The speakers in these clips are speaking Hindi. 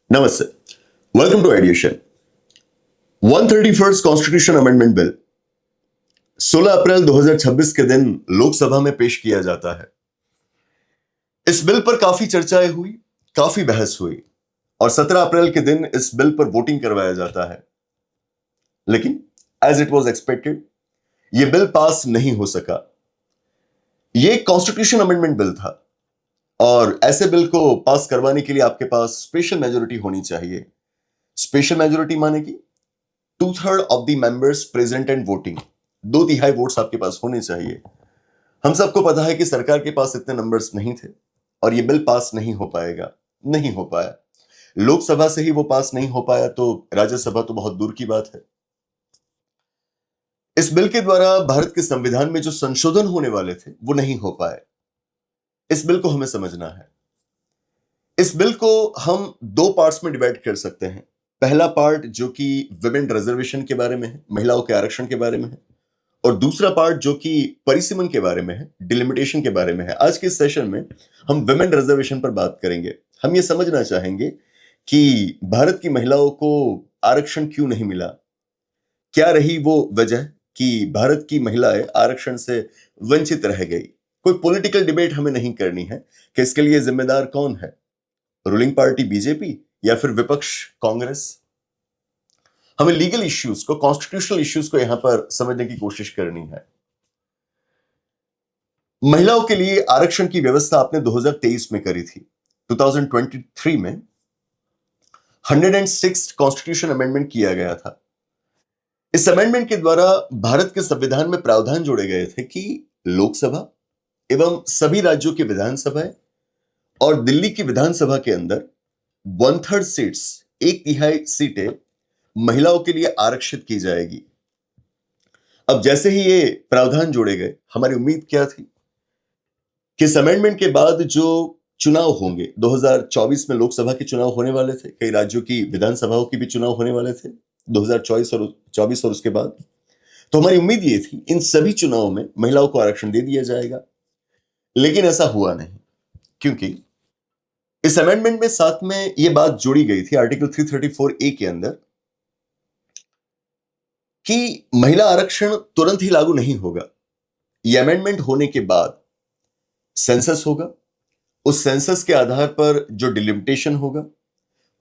नमस्ते, वेलकम टू एडिएशन। 131st कॉन्स्टिट्यूशन अमेंडमेंट बिल 16 अप्रैल 2026 के दिन लोकसभा में पेश किया जाता है। इस बिल पर काफी चर्चाएं हुई, काफी बहस हुई और 17 अप्रैल के दिन इस बिल पर वोटिंग करवाया जाता है। लेकिन एज इट वाज एक्सपेक्टेड, यह बिल पास नहीं हो सका। यह कॉन्स्टिट्यूशन अमेंडमेंट बिल था और ऐसे बिल को पास करवाने के लिए आपके पास स्पेशल मेजोरिटी होनी चाहिए। स्पेशल मेजोरिटी माने कि 2/3 of the members present and voting, 2/3 votes आपके पास होने चाहिए। हम सबको पता है कि सरकार के पास इतने नंबर्स नहीं थे और ये बिल पास नहीं हो पाएगा, नहीं हो पाया। लोकसभा से ही वो पास नहीं हो पाया तो राज्यसभा तो बहुत दूर की बात है। इस बिल के द्वारा भारत के संविधान में जो संशोधन होने वाले थे वो नहीं हो पाए। इस बिल को हमें समझना है। इस बिल को हम दो पार्ट्स में डिवाइड कर सकते हैं। पहला पार्ट जो कि विमेन रिजर्वेशन के बारे में है, महिलाओं के आरक्षण के बारे में है, और दूसरा पार्ट जो कि परिसीमन के बारे में है, डिलिमिटेशन के बारे में है। आज के सेशन में हम विमेन रिजर्वेशन पर बात करेंगे। हम ये समझना चाहेंगे कि भारत की महिलाओं को आरक्षण क्यों नहीं मिला, क्या रही वो वजह कि भारत की महिलाएं आरक्षण से वंचित रह गई। कोई पॉलिटिकल डिबेट हमें नहीं करनी है कि इसके लिए जिम्मेदार कौन है, रूलिंग पार्टी बीजेपी या फिर विपक्ष कांग्रेस। हमें लीगल इश्यूज को, कॉन्स्टिट्यूशनल इश्यूज को यहां पर समझने की कोशिश करनी है। महिलाओं के लिए आरक्षण की व्यवस्था आपने 2023 में करी थी। 2023 में 106 कॉन्स्टिट्यूशन अमेंडमेंट किया गया था। इस अमेंडमेंट के द्वारा भारत के संविधान में प्रावधान जोड़े गए थे कि लोकसभा एवं सभी राज्यों की विधानसभाएं और दिल्ली की विधानसभा के अंदर 1/3 सीट्स, 1/3 सीटें महिलाओं के लिए आरक्षित की जाएगी। अब जैसे ही ये प्रावधान जोड़े गए, हमारी उम्मीद क्या थी कि इस अमेंडमेंट के बाद जो चुनाव होंगे, 2024 में लोकसभा के चुनाव होने वाले थे, कई राज्यों की विधानसभाओं की भी चुनाव होने वाले थे 2024 और उसके बाद। तो हमारी उम्मीद ये थी इन सभी चुनावों में महिलाओं को आरक्षण दे दिया जाएगा। लेकिन ऐसा हुआ नहीं, क्योंकि इस अमेंडमेंट में साथ में यह बात जोड़ी गई थी आर्टिकल 334A के अंदर कि महिला आरक्षण तुरंत ही लागू नहीं होगा। यह अमेंडमेंट होने के बाद सेंसस होगा, उस सेंसस के आधार पर जो डिलिमिटेशन होगा,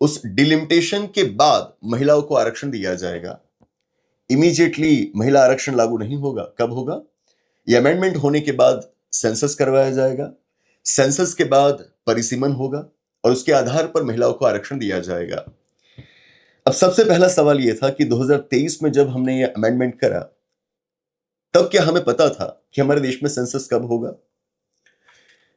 उस डिलिमिटेशन के बाद महिलाओं को आरक्षण दिया जाएगा। इमीडिएटली महिला आरक्षण लागू नहीं होगा। कब होगा? यह अमेंडमेंट होने के बाद सेंसस करवाया जाएगा, सेंसस के बाद परिसीमन होगा और उसके आधार पर महिलाओं को आरक्षण दिया जाएगा। अब सबसे पहला सवाल यह था कि 2023 में जब हमने यह अमेंडमेंट करा, तब क्या हमें पता था कि हमारे देश में सेंसस कब होगा?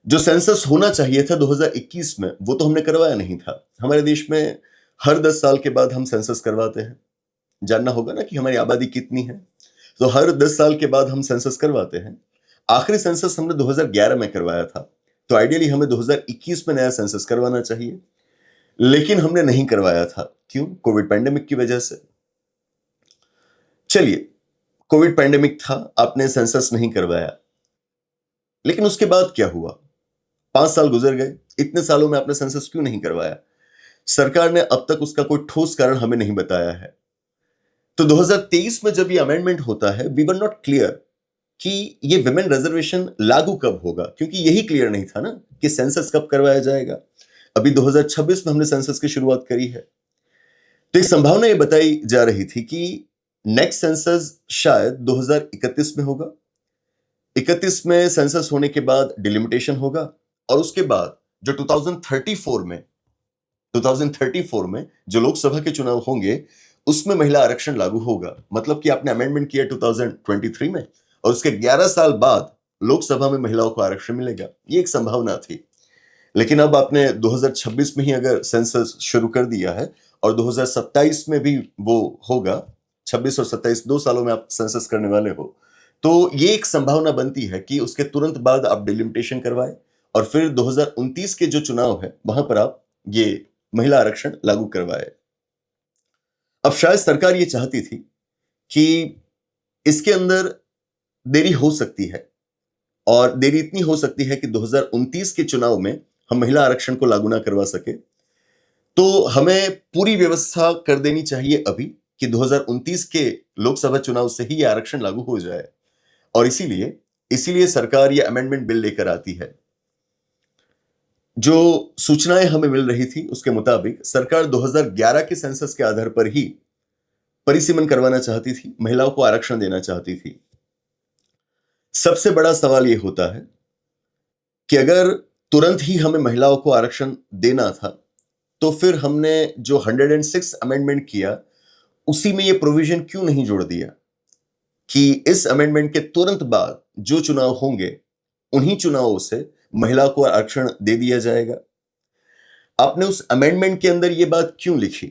जो सेंसस होना चाहिए था 2021 में, वो तो हमने करवाया नहीं था। हमारे देश में हर 10 साल के बाद हम सेंसस करवाते हैं। जानना होगा ना कि हमारी आबादी कितनी है, तो हर 10 साल के बाद हम सेंसस करवाते हैं। आखिरी सेंसस हमने 2011 में करवाया था, तो आइडियली हमें 2021 में नया सेंसस करवाना चाहिए, लेकिन हमने नहीं करवाया था। क्यों? कोविड पैंडेमिक की वजह से। चलिए, कोविड पैंडेमिक था, आपने सेंसस नहीं करवाया, लेकिन उसके बाद क्या हुआ? 5 साल गुजर गए। इतने सालों में आपने सेंसस क्यों नहीं करवाया? सरकार ने अब तक उसका कोई ठोस कारण हमें नहीं बताया है। तो 2023 में जब ये अमेंडमेंट होता है, वी वर नॉट क्लियर कि ये विमेन रिजर्वेशन लागू कब होगा, क्योंकि यही क्लियर नहीं था ना कि सेंसस कब करवाया जाएगा। अभी 2026 में हमने सेंसस की शुरुआत करी है, तो एक संभावना ये बताई जा रही थी कि नेक्स्ट सेंसस शायद 2031 में होगा। 31 में सेंसस होने के बाद डिलिमिटेशन होगा और उसके बाद जो 2034 में जो लोकसभा के चुनाव होंगे, उसमें महिला आरक्षण लागू होगा। मतलब कि आपने अमेंडमेंट किया 2023 में और उसके 11 साल बाद लोकसभा में महिलाओं को आरक्षण मिलेगा। ये एक संभावना थी। लेकिन अब आपने 2026 में ही अगर सेंसस शुरू कर दिया है और 2027 में भी वो होगा, 26 और 27 2 सालों में आप सेंसस करने वाले हो, तो ये एक संभावना बनती है कि उसके तुरंत बाद आप डिलिमिटेशन करवाए और फिर 2029 के जो चुनाव है वहां पर आप ये महिला आरक्षण लागू करवाए। अब शायद सरकार ये चाहती थी कि इसके अंदर देरी हो सकती है और देरी इतनी हो सकती है कि 2029 के चुनाव में हम महिला आरक्षण को लागू ना करवा सके। तो हमें पूरी व्यवस्था कर देनी चाहिए अभी कि 2029 के लोकसभा चुनाव से ही ये आरक्षण लागू हो जाए। और इसीलिए सरकार ये अमेंडमेंट बिल लेकर आती है। जो सूचनाएं हमें मिल रही थी उसके मुताबिक सरकार 2011 के सेंसस के आधार पर ही परिसीमन करवाना चाहती थी, महिलाओं को आरक्षण देना चाहती थी। सबसे बड़ा सवाल यह होता है कि अगर तुरंत ही हमें महिलाओं को आरक्षण देना था तो फिर हमने जो 106 अमेंडमेंट किया उसी में यह प्रोविजन क्यों नहीं जोड़ दिया कि इस अमेंडमेंट के तुरंत बाद जो चुनाव होंगे उन्हीं चुनावों से महिला को आरक्षण दे दिया जाएगा। आपने उस अमेंडमेंट के अंदर यह बात क्यों लिखी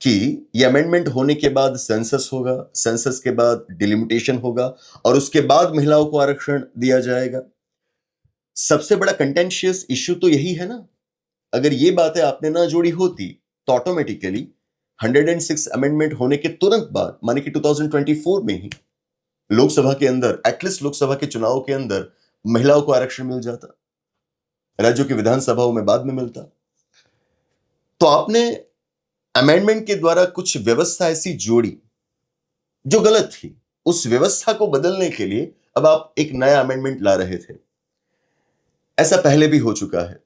कि यह अमेंडमेंट होने के बाद सेंसस होगा, सेंसस के बाद डिलिमिटेशन होगा और उसके बाद महिलाओं को आरक्षण दिया जाएगा? सबसे बड़ा कंटेंशियस इश्यू तो यही है ना। अगर ये बातें आपने ना जोड़ी होती तो ऑटोमेटिकली 106 अमेंडमेंट होने के तुरंत बाद, माने कि 2024 में ही लोकसभा के अंदर, एटलीस्ट लोकसभा के चुनाव के अंदर महिलाओं को आरक्षण मिल जाता, राज्यों की विधानसभाओं में बाद में मिलता। तो आपने अमेंडमेंट के द्वारा कुछ व्यवस्था ऐसी जोड़ी जो गलत थी, उस व्यवस्था को बदलने के लिए अब आप एक नया अमेंडमेंट ला रहे थे। ऐसा पहले भी हो चुका है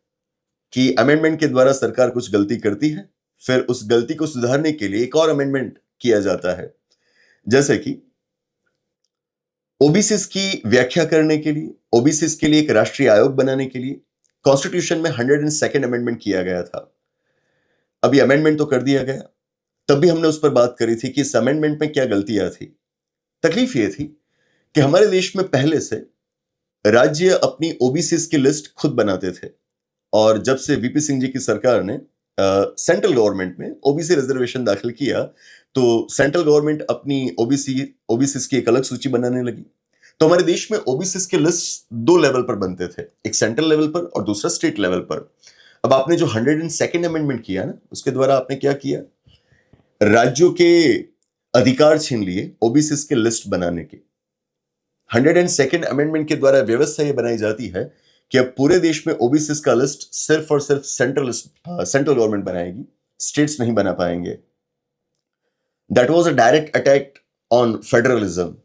कि अमेंडमेंट के द्वारा सरकार कुछ गलती करती है, फिर उस गलती को सुधारने के लिए एक और अमेंडमेंट किया जाता है। जैसे कि ओबीसीज की व्याख्या करने के लिए, ओबीसीज के लिए एक राष्ट्रीय आयोग बनाने के लिए कॉन्स्टिट्यूशन में 102nd अमेंडमेंट किया गया था। अब ये अमेंडमेंट तो कर दिया गया, तब भी हमने उस पर बात करी थी कि इस अमेंडमेंट में क्या गलतियां थी। तकलीफ ये थी कि हमारे देश में पहले से राज्य अपनी ओबीसीज की लिस्ट खुद बनाते थे और जब से वीपी सिंह जी की सरकार ने सेंट्रल गवर्नमेंट में ओबीसी रिजर्वेशन दाखिल किया तो सेंट्रल गवर्नमेंट अपनी ओबीसी की एक अलग सूची बनाने लगी। तो हमारे देश में ओबीसी के लिस्ट दो लेवल पर बनते थे, एक सेंट्रल लेवल पर और दूसरा स्टेट लेवल पर। अब आपने जो 102nd अमेंडमेंट किया ना, उसके द्वारा आपने क्या किया, राज्यों के अधिकार छीन लिए ओबीसी की लिस्ट बनाने के। 102nd अमेंडमेंट के द्वारा व्यवस्था यह बनाई जाती है कि अब पूरे देश में ओबीसी का लिस्ट सिर्फ और सिर्फ सेंट्रल गवर्नमेंट बनाएगी, स्टेट्स नहीं बना पाएंगे। That was a direct attack on federalism.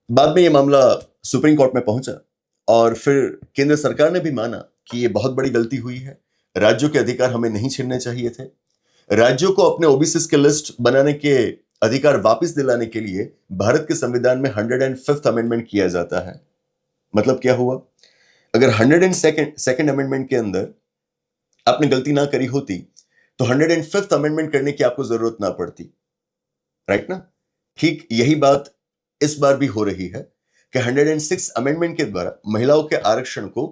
बाद में यह मामला सुप्रीम कोर्ट में पहुंचा और फिर केंद्र सरकार ने भी माना कि यह बहुत बड़ी गलती हुई है, राज्यों के अधिकार हमें नहीं छीनने चाहिए थे। राज्यों को अपने ओबीसी के लिस्ट बनाने के अधिकार वापस दिलाने के लिए भारत के संविधान में 105th अमेंडमेंट किया जाता है। मतलब क्या हुआ, अगर 102nd अमेंडमेंट के अंदर आपने गलती ना करी होती तो 105th अमेंडमेंट करने की आपको जरूरत ना पड़ती, राइट ना। ठीक यही बात इस बार भी हो रही है कि 106 अमेंडमेंट के द्वारा महिलाओं के आरक्षण को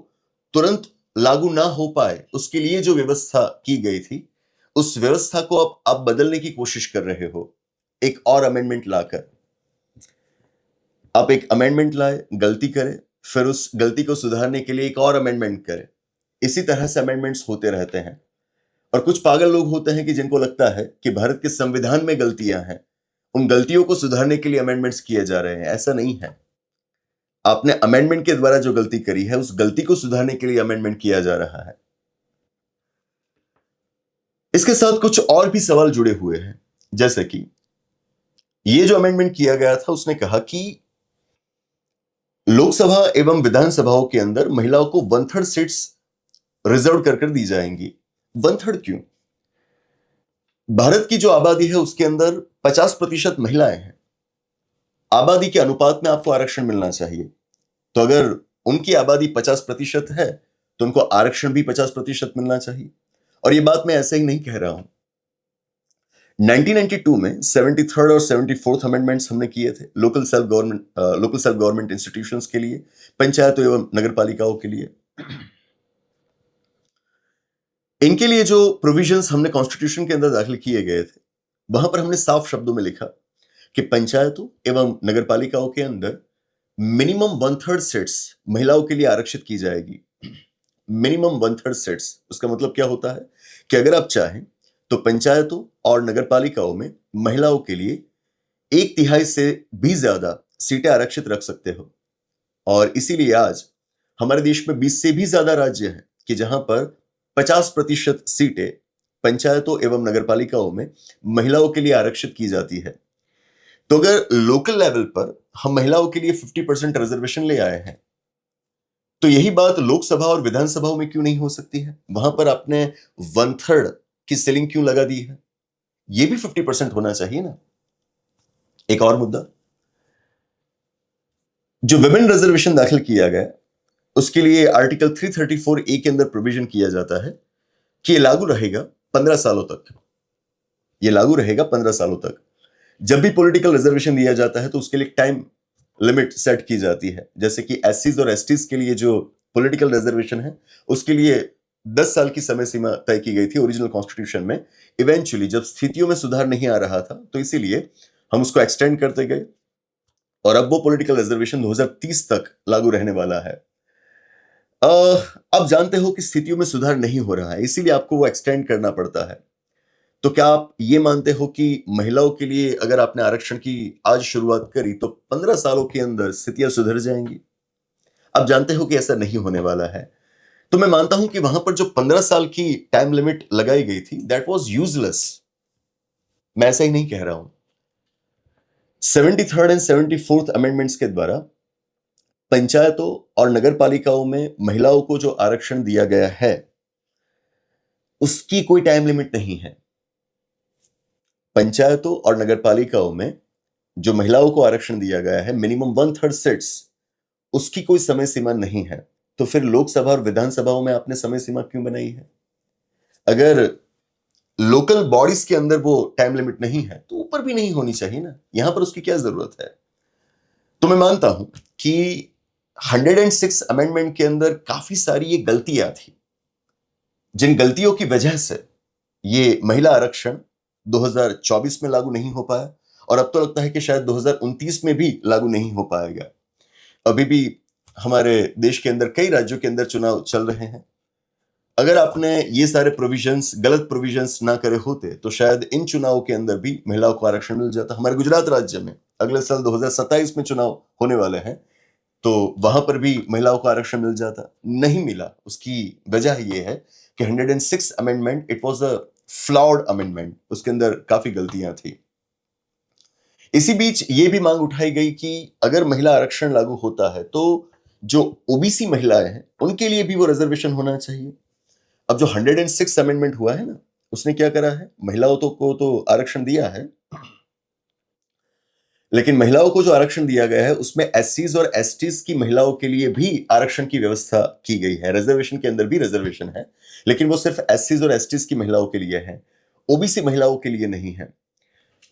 तुरंत लागू ना हो पाए उसके लिए जो व्यवस्था की गई थी, उस व्यवस्था को अब आप बदलने की कोशिश कर रहे हो एक और अमेंडमेंट लाकर। आप एक अमेंडमेंट लाए, गलती करें, फिर उस गलती को सुधारने के लिए एक और अमेंडमेंट करें। इसी तरह से अमेंडमेंट्स होते रहते हैं। और कुछ पागल लोग होते हैं कि जिनको लगता है कि भारत के संविधान में गलतियां हैं, उन गलतियों को सुधारने के लिए अमेंडमेंट्स किए जा रहे हैं। ऐसा नहीं है। आपने अमेंडमेंट के द्वारा जो गलती करी है उस गलती को सुधारने के लिए अमेंडमेंट किया जा रहा है। इसके साथ कुछ और भी सवाल जुड़े हुए हैं, जैसे कि ये जो अमेंडमेंट किया गया था उसने कहा कि लोकसभा एवं विधानसभाओं के अंदर महिलाओं को 1/3 सीट्स रिजर्व कर दी जाएंगी। 1/3 क्यों? भारत की जो आबादी है उसके अंदर 50% महिलाएं हैं। आबादी के अनुपात में आपको आरक्षण मिलना चाहिए। तो अगर उनकी आबादी 50% है तो उनको आरक्षण भी 50% मिलना चाहिए। और ये बात मैं ऐसे ही नहीं कह रहा हूं। 1992 में 73rd और 74th अमेंडमेंट्स हमने किए थे लोकल सेल्फ गवर्नमेंट इंस्टीट्यूशंस के लिए, पंचायतों एवं नगरपालिकाओं के लिए। इनके लिए जो प्रोविजंस हमने कॉन्स्टिट्यूशन के अंदर दाखिल किए गए थे, वहां पर हमने साफ शब्दों में लिखा कि पंचायतों एवं नगरपालिकाओं के अंदर मिनिमम 1/3 सीट्स महिलाओं के लिए आरक्षित की जाएगी। मिनिमम 1/3 सीट्स, उसका मतलब क्या होता है कि अगर आप चाहें तो पंचायतों और नगरपालिकाओं में महिलाओं के लिए 1/3 से भी ज्यादा सीटें आरक्षित रख सकते हो। और इसीलिए आज हमारे देश में 20 से भी ज्यादा राज्य हैं कि जहां पर 50% सीटें पंचायतों एवं नगरपालिकाओं में महिलाओं के लिए आरक्षित की जाती है। तो अगर लोकल लेवल पर हम महिलाओं के लिए 50% रिजर्वेशन ले आए हैं, तो यही बात लोकसभा और विधानसभाओं में क्यों नहीं हो सकती है? वहां पर आपने 1/3 की सीलिंग क्यों लगा दी है? ये भी 50% होना चाहिए ना। एक और मुद्दा, जो विमेन रिजर्वेशन दाखिल किया गया, उसके लिए आर्टिकल 334A के अंदर प्रोविजन किया जाता है कि ये लागू रहेगा 15 सालों तक। ये लागू रहेगा 15 सालों तक। जब भी पॉलिटिकल रिजर्वेशन दिया जाता है तो उसके लिए टाइम लिमिट सेट की जाती है। जैसे कि एससीज और एसटीज के लिए जो पॉलिटिकल रिजर्वेशन है, उसके लिए 10 साल की समय सीमा तय की गई थी ओरिजिनल कॉन्स्टिट्यूशन में। इवेंचुअली जब स्थितियों में सुधार नहीं आ रहा था, तो इसीलिए हम उसको एक्सटेंड करते गए और अब वो पॉलिटिकल रिजर्वेशन 2030 तक लागू रहने वाला है। अब जानते हो कि स्थितियों में सुधार नहीं हो रहा है, इसीलिए आपको वो एक्सटेंड करना पड़ता है। तो क्या आप ये मानते हो कि महिलाओं के लिए अगर आपने आरक्षण की आज शुरुआत करी तो 15 सालों के अंदर स्थितियां सुधर जाएंगी? आप जानते हो कि ऐसा नहीं होने वाला है। तो मैं मानता हूं कि वहां पर जो 15 साल की टाइम लिमिट लगाई गई थी, दैट वाज यूजलेस। मैं ऐसा ही नहीं कह रहा हूं। 73rd एंड 74th अमेंडमेंट्स के द्वारा पंचायतों और नगरपालिकाओं में महिलाओं को जो आरक्षण दिया गया है, उसकी कोई टाइम लिमिट नहीं है। पंचायतों और नगरपालिकाओं में जो महिलाओं को आरक्षण दिया गया है, मिनिमम 1/3 सीट्स, उसकी कोई समय सीमा नहीं है। तो फिर लोकसभा और विधानसभाओं में आपने समय सीमा क्यों बनाई है? अगर लोकल बॉडीज के अंदर वो टाइम लिमिट नहीं है, तो ऊपर भी नहीं होनी चाहिए ना। यहां पर उसकी क्या जरूरत है? तो मैं मानता हूं कि 106 अमेंडमेंट के अंदर काफी सारी ये गलतियां थी, जिन गलतियों की वजह से ये महिला आरक्षण 2024 में लागू नहीं हो पाया और अब तो लगता है कि शायद 2029 में भी लागू नहीं हो पाएगा। अभी भी हमारे देश के अंदर कई राज्यों के अंदर चुनाव चल रहे हैं। अगर आपने ये सारे प्रोविजंस, गलत प्रोविजंस ना करे होते, तो शायद इन चुनावों के अंदर भी महिलाओं को आरक्षण मिल जाता। हमारे गुजरात राज्य में अगले साल 2027 में चुनाव होने वाले हैं, तो वहां पर भी महिलाओं को आरक्षण मिल जाता। नहीं मिला। उसकी वजह यह है कि 106 amendment, it was a flawed amendment, उसके अंदर काफी गलतियां थी। इसी बीच ये भी मांग उठाई गई कि अगर महिला आरक्षण लागू होता है तो जो ओबीसी महिलाएं हैं उनके लिए भी वो रिजर्वेशन होना चाहिए। अब जो 106 अमेंडमेंट हुआ है ना, उसने क्या करा है, महिलाओं को तो आरक्षण दिया है, लेकिन महिलाओं को जो आरक्षण दिया गया है उसमें एससीज और एसटीज की महिलाओं के लिए भी आरक्षण की व्यवस्था की गई है। रिजर्वेशन के अंदर भी रिजर्वेशन है, लेकिन वो सिर्फ एससीज और एसटीज की महिलाओं के लिए है, ओबीसी महिलाओं के लिए नहीं है।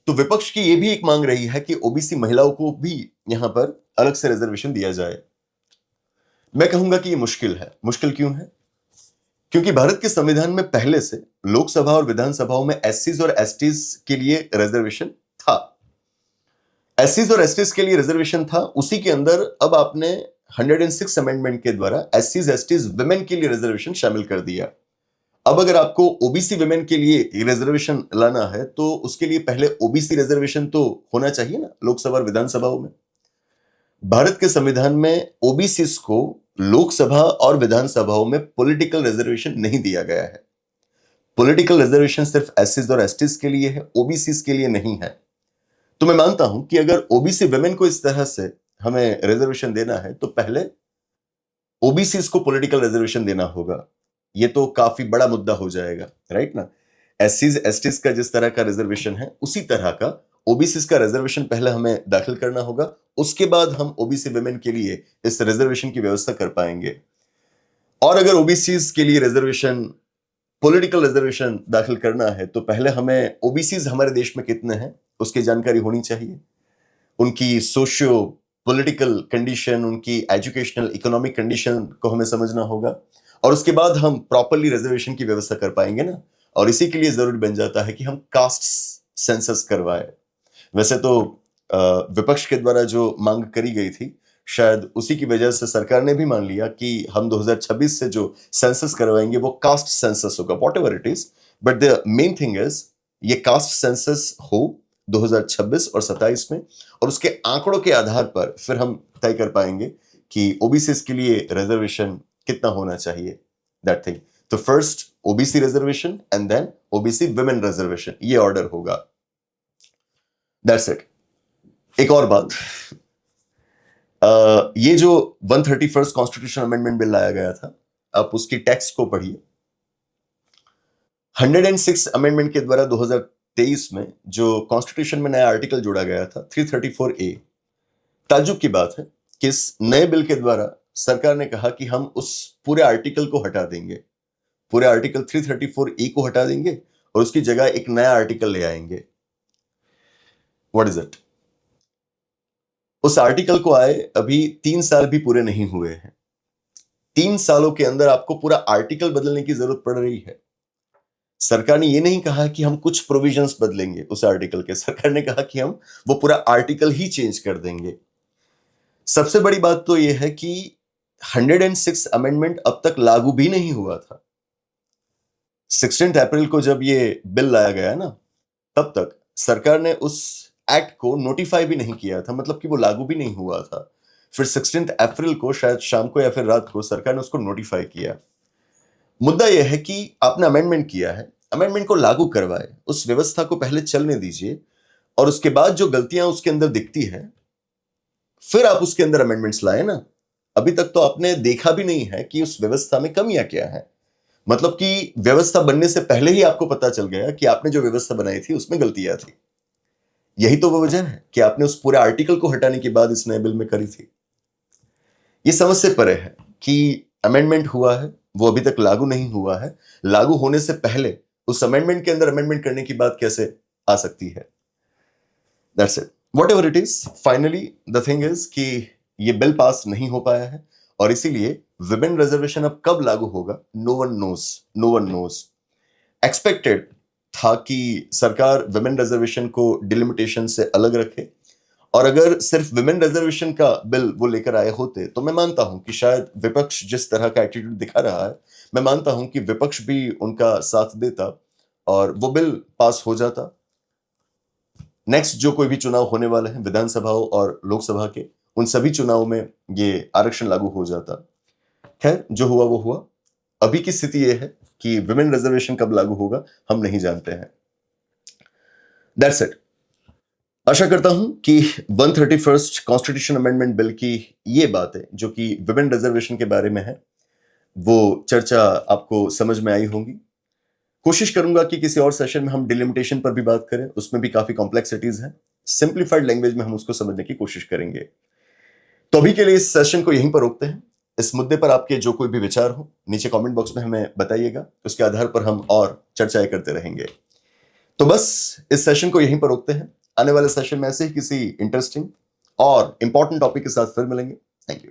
तो विपक्ष की ये भी एक मांग रही है कि ओबीसी महिलाओं को भी यहां पर अलग से रिजर्वेशन दिया जाए। मैं कहूंगा कि ये मुश्किल है। मुश्किल क्यों है? क्योंकि भारत के संविधान में पहले से लोकसभा और विधानसभाओं में एससीज और एसटीज के लिए रिजर्वेशन था। एससीज और एसटीज के लिए रिजर्वेशन था, उसी के अंदर अब आपने 106 अमेंडमेंट के द्वारा एससीज एसटीज विमेन के लिए रिजर्वेशन शामिल कर दिया। अब अगर आपको ओबीसी विमेन के लिए रिजर्वेशन लाना है, तो उसके लिए पहले ओबीसी रिजर्वेशन तो होना चाहिए ना लोकसभा और विधानसभाओं में। भारत के संविधान में ओबीसीज को लोकसभा और विधानसभाओं में पॉलिटिकल रिजर्वेशन नहीं दिया गया है। पॉलिटिकल रिजर्वेशन सिर्फ एससीज और एसटीज के लिए है, ओबीसीज के लिए नहीं है। तो मैं मानता हूं कि अगर ओबीसी वुमेन को इस तरह से हमें रिजर्वेशन देना है, तो पहले ओबीसीज को पॉलिटिकल रिजर्वेशन देना होगा। ये तो काफी बड़ा मुद्दा हो जाएगा, राइट ना। एससीज एसटीज का जिस तरह का रिजर्वेशन है, उसी तरह का ओबीसीज का रिजर्वेशन पहले हमें दाखिल करना होगा। उसके बाद हम ओबीसी वुमेन के लिए इस रिजर्वेशन की व्यवस्था कर पाएंगे। और अगर ओबीसीज के लिए रिजर्वेशन, पॉलिटिकल रिजर्वेशन दाखिल करना है, तो पहले हमें ओबीसीज हमारे देश में कितने हैं उसकी जानकारी होनी चाहिए। उनकी सोशियो पॉलिटिकल कंडीशन, उनकी एजुकेशनल इकोनॉमिक कंडीशन को हमें समझना होगा, और उसके बाद हम प्रॉपरली रिजर्वेशन की व्यवस्था कर पाएंगे ना। और इसी के लिए जरूरी बन जाता है कि हम कास्ट सेंसस करवाए। वैसे तो विपक्ष के द्वारा जो मांग करी गई थी, शायद उसी की वजह से सरकार ने भी मान लिया कि हम 2026 से जो सेंसस करवाएंगे वो कास्ट सेंसस होगा, what ever it is. But the main thing is ये कास्ट सेंसस हो 2026 और 27 में, और उसके आंकड़ों के आधार पर फिर हम तय कर पाएंगे कि ओबीसी के लिए रिजर्वेशन कितना होना चाहिए, दैट थिंग। तो first OBC reservation and then OBC women reservation, ये ऑर्डर होगा। That's it. एक और बात, ये जो 131st कॉन्स्टिट्यूशन अमेंडमेंट बिल लाया गया था, आप उसकी टेक्स्ट को पढ़िए। 106 अमेंडमेंट के द्वारा 2023 में जो कॉन्स्टिट्यूशन में नया आर्टिकल जोड़ा गया था 334A, ताज्जुब की बात है कि इस नए बिल के द्वारा सरकार ने कहा कि हम उस पूरे आर्टिकल को हटा देंगे, पूरे आर्टिकल 334A को हटा देंगे और उसकी जगह एक नया आर्टिकल ले आएंगे। What is it? उस आर्टिकल को आए अभी 3 साल भी पूरे नहीं हुए हैं। 3 सालों के अंदर आपको पूरा आर्टिकल बदलने की जरूरत पड़ रही है। सरकार ने यह नहीं कहा कि हम कुछ प्रोविजंस बदलेंगे उस आर्टिकल के, सरकार ने कहा कि हम वो पूरा आर्टिकल ही चेंज कर देंगे। सबसे बड़ी बात तो यह है कि 106 अमेंडमेंट अब तक लागू भी नहीं हुआ था। 16 अप्रैल को जब ये बिल लाया गया ना, तब तक सरकार ने उस एक्ट को नोटिफाई भी नहीं किया था, मतलब कि वो लागू भी नहीं हुआ था। फिर 16 अप्रैल को शायद शाम को या फिर रात को सरकार ने उसको नोटिफाई किया। मुद्दा यह है कि आपने अमेंडमेंट किया है, अमेंडमेंट को लागू करवाए, उस व्यवस्था को पहले चलने दीजिए और उसके बाद जो गलतियां उसके अंदर दिखती है फिर आप उसके अंदर अमेंडमेंट्स लाए ना। अभी तक तो आपने देखा भी नहीं है कि उस व्यवस्था में कमियां क्या है, मतलब कि व्यवस्था बनने से पहले ही आपको पता चल गया कि आपने जो व्यवस्था बनाई थी उसमें गलतियां थी। यही तो वो वजह है कि आपने उस पूरे आर्टिकल को हटाने के बाद इस नए बिल में करी थी। ये समझ से परे है कि अमेंडमेंट हुआ है, वो अभी तक लागू नहीं हुआ है। लागू होने से पहले उस अमेंडमेंट के अंदर अमेंडमेंट करने की बात कैसे आ सकती है? That's it. What ever it is, finally the thing is कि ये बिल पास नहीं हो पाया है और इसीलिए विमेन रिजर्वेशन अब कब लागू होगा, no one knows, no one knows. Expected था कि सरकार विमेन रिजर्वेशन को डिलिमिटेशन से अलग रखे और अगर सिर्फ विमेन रिजर्वेशन का बिल वो लेकर आए होते तो मैं मानता हूं कि शायद विपक्ष जिस तरह का एटीट्यूड दिखा रहा है, मैं मानता हूं कि विपक्ष भी उनका साथ देता और वो बिल पास हो जाता। नेक्स्ट जो कोई भी चुनाव होने वाले हैं विधानसभाओं और लोकसभा के, उन सभी चुनावों में ये आरक्षण लागू हो जाता। खैर, जो हुआ वो हुआ। अभी की स्थिति ये है कि विमेन रिजर्वेशन कब लागू होगा हम नहीं जानते हैं। That's it. आशा करता हूं कि 131st कॉन्स्टिट्यूशन अमेंडमेंट बिल की ये बातें जो कि विमेन रिजर्वेशन के बारे में है, वो चर्चा आपको समझ में आई होंगी। कोशिश करूंगा कि किसी और सेशन में हम डिलिमिटेशन पर भी बात करें, उसमें भी काफी कॉम्प्लेक्सिटीज हैं। सिंप्लीफाइड लैंग्वेज में हम उसको समझने की कोशिश करेंगे। तो अभी के लिए इस सेशन को यहीं पर रोकते हैं। इस मुद्दे पर आपके जो कोई भी विचार हो नीचे कमेंट बॉक्स में हमें बताइएगा, उसके आधार पर हम और चर्चाएं करते रहेंगे। तो बस इस सेशन को यहीं पर रोकते हैं। आने वाले सेशन में ऐसे ही किसी इंटरेस्टिंग और इंपॉर्टेंट टॉपिक के साथ फिर मिलेंगे। Thank you.